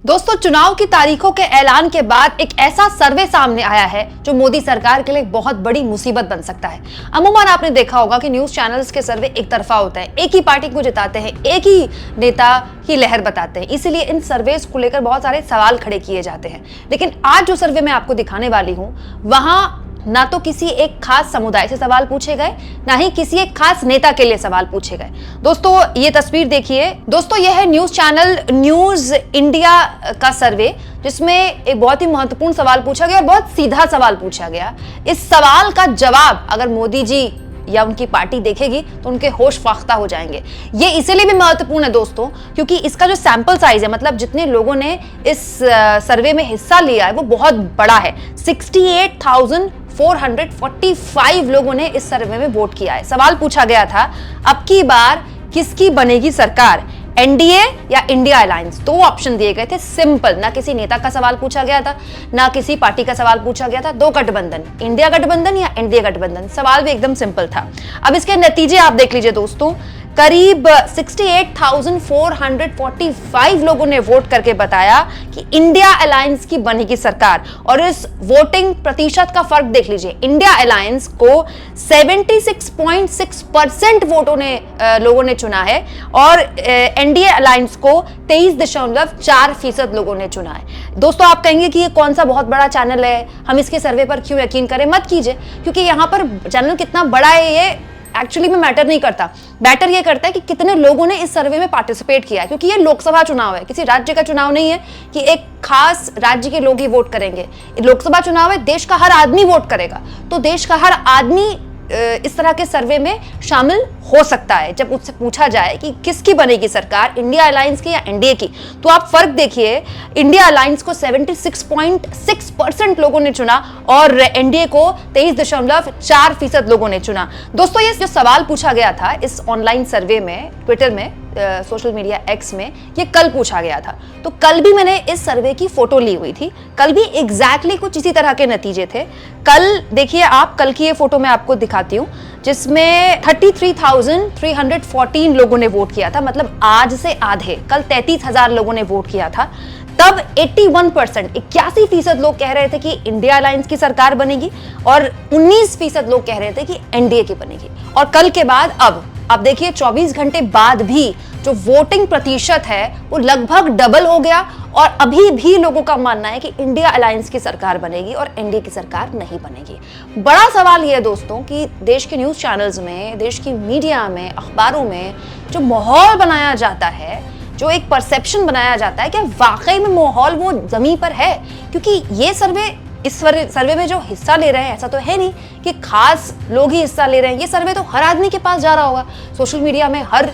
दोस्तों, चुनाव की तारीखों के ऐलान के बाद एक ऐसा सर्वे सामने आया है जो मोदी सरकार के लिए बहुत बड़ी मुसीबत बन सकता है। अमूमन आपने देखा होगा कि न्यूज चैनल्स के सर्वे एक तरफा होते हैं, एक ही पार्टी को जिताते हैं, एक ही नेता की लहर बताते हैं, इसीलिए इन सर्वेस को लेकर बहुत सारे सवाल खड़े किए जाते हैं। लेकिन आज जो सर्वे मैं आपको दिखाने वाली हूं, वहां ना तो किसी एक खास समुदाय से सवाल पूछे गए, ना ही किसी एक खास नेता के लिए सवाल पूछे गए। दोस्तों, ये तस्वीर देखिए। दोस्तों, यह है न्यूज चैनल न्यूज इंडिया का सर्वे, जिसमें एक बहुत ही महत्वपूर्ण सवाल पूछा गया और बहुत सीधा सवाल पूछा गया। इस सवाल का जवाब अगर मोदी जी या उनकी पार्टी देखेगी तो उनके होश फाख्ता हो जाएंगे। ये इसलिए भी महत्वपूर्ण है दोस्तों, क्योंकि इसका जो सैंपल साइज है, मतलब जितने लोगों ने इस सर्वे में हिस्सा लिया है, वो बहुत बड़ा है। 68,445 लोगों ने इस सर्वे में वोट किया है। सवाल पूछा गया था, अब की बार किसकी बनेगी सरकार, एनडीए या इंडिया अलायंस। दो ऑप्शन दिए गए थे, सिंपल। ना किसी नेता का सवाल पूछा गया था, ना किसी पार्टी का सवाल पूछा गया था। दो गठबंधन, इंडिया गठबंधन या एनडीए गठबंधन। सवाल भी एकदम सिंपल था। अब इसके नतीजे आप देख लीजिए दोस्तों। करीब 68,445 लोगों ने वोट करके बताया कि इंडिया अलायंस की बनेगी सरकार। और इस वोटिंग प्रतिशत का फर्क देख लीजिए। इंडिया अलायंस को 76.6% लोगों ने चुना है और एनडीए अलायंस को 23.4% लोगों ने चुना है। दोस्तों, आप कहेंगे कि ये कौन सा बहुत बड़ा चैनल है, हम इसके सर्वे पर क्यों यकीन करें? मत कीजिए, क्योंकि यहां पर चैनल कितना बड़ा है ये एक्चुअली में मैटर नहीं करता। मैटर ये करता है कि कितने लोगों ने इस सर्वे में पार्टिसिपेट किया है, क्योंकि ये लोकसभा चुनाव है, किसी राज्य का चुनाव नहीं है कि एक खास राज्य के लोग ही वोट करेंगे। लोकसभा चुनाव है, देश का हर आदमी वोट करेगा, तो देश का हर आदमी इस तरह के सर्वे में शामिल हो सकता है। जब उससे पूछा जाए कि किसकी बनेगी सरकार, इंडिया अलायंस की या एनडीए की, तो आप फर्क देखिए। इंडिया अलायंस को 76.6% लोगों ने चुना और एनडीए को 23.4% लोगों ने चुना। दोस्तों, ये जो सवाल पूछा गया था इस ऑनलाइन सर्वे में, ट्विटर में, सोशल मीडिया एक्स में, ये कल पूछा गया था। तो कल भी मैंने इस सर्वे की फोटो ली हुई थी। कल भी एग्जैक्टली कुछ इसी तरह के नतीजे थे। कल देखिए आप, कल की ये फोटो मैं आपको दिखाती हूं, जिसमें 33,314 लोगों ने वोट किया था। मतलब आज से आधे, कल 33,000 लोगों ने वोट किया था। तब 81% लोग कह रहे थे कि इंडिया अलायंस की सरकार बनेगी और 19% लोग कह रहे थे कि एनडीए की बनेगी। और कल के बाद अब देखिए 24 घंटे बाद भी जो वोटिंग प्रतिशत है वो लगभग डबल हो गया और अभी भी लोगों का मानना है कि इंडिया अलायंस की सरकार बनेगी और एनडीए की सरकार नहीं बनेगी। बड़ा सवाल यह है दोस्तों कि देश के न्यूज चैनल्स में, देश की मीडिया में, अखबारों में जो माहौल बनाया जाता है, जो एक परसेप्शन बनाया जाता है, क्या वाकई में माहौल वो जमीन पर है? क्योंकि ये इस सर्वे में जो हिस्सा ले रहे हैं, ऐसा तो है नहीं कि खास लोग ही हिस्सा ले रहे हैं। ये सर्वे तो हर आदमी के पास जा रहा होगा। सोशल मीडिया में हर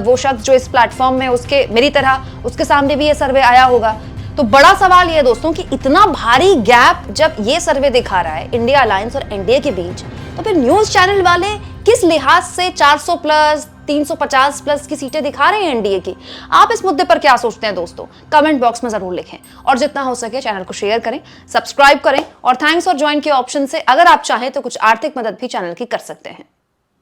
वो शख्स जो इस प्लेटफॉर्म में, उसके मेरी तरह उसके सामने भी ये सर्वे आया होगा। तो बड़ा सवाल ये है दोस्तों कि इतना भारी गैप जब ये सर्वे दिखा रहा है इंडिया अलायंस और एनडीए के बीच, तो फिर न्यूज चैनल वाले किस लिहाज से 400 प्लस 350 प्लस की सीटें दिखा रहे हैं एनडीए की? आप इस मुद्दे पर क्या सोचते हैं दोस्तों? कमेंट बॉक्स में जरूर लिखें और जितना हो सके चैनल को शेयर करें, सब्सक्राइब करें और थैंक्स और ज्वाइन के ऑप्शन से अगर आप चाहें तो कुछ आर्थिक मदद भी चैनल की कर सकते हैं।